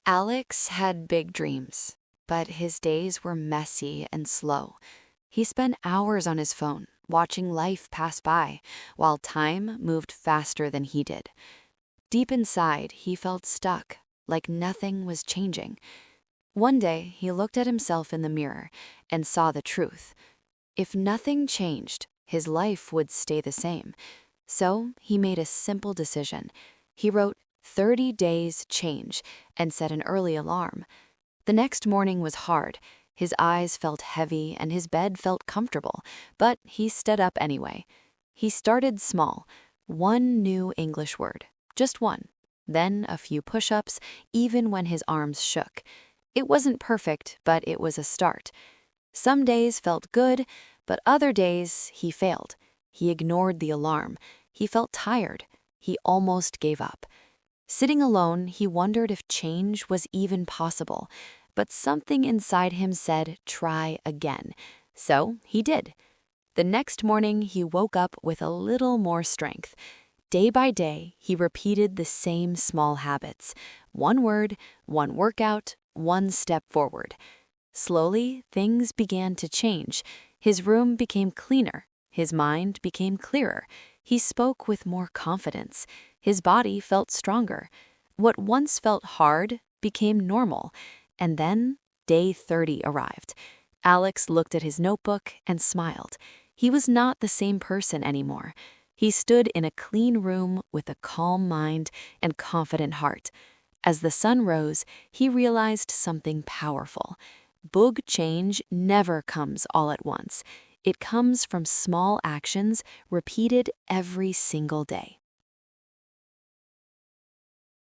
Alex had big dreams, but his days were messy and slow. He spent hours on his phone, watching life pass by, while time moved faster than he did. Deep inside, he felt stuck, like nothing was changing. One day, he looked at himself in the mirror and saw the truth. If nothing changed, his life would stay the same. So he made a simple decision. He wrote 30 days change and set an early alarm. The next morning was hard. His eyes felt heavy and his bed felt comfortable, but he stood up anyway. He started small, one new English word, just one. Then a few push-ups, even when his arms shook. It wasn't perfect, but it was a start. Some days felt good, but other days he failed. He ignored the alarm. He felt tired. He almost gave up. Sitting alone, he wondered if change was even possible, but something inside him said, try again. So he did. The next morning, he woke up with a little more strength. Day by day, he repeated the same small habits. One word, one workout, one step forward. Slowly, things began to change. His room became cleaner. His mind became clearer. He spoke with more confidence. His body felt stronger. What once felt hard became normal. And then, day 30 arrived. Alex looked at his notebook and smiled. He was not the same person anymore. He stood in a clean room with a calm mind and confident heart. As the sun rose, he realized something powerful. Big change never comes all at once. It comes from small actions repeated every single day.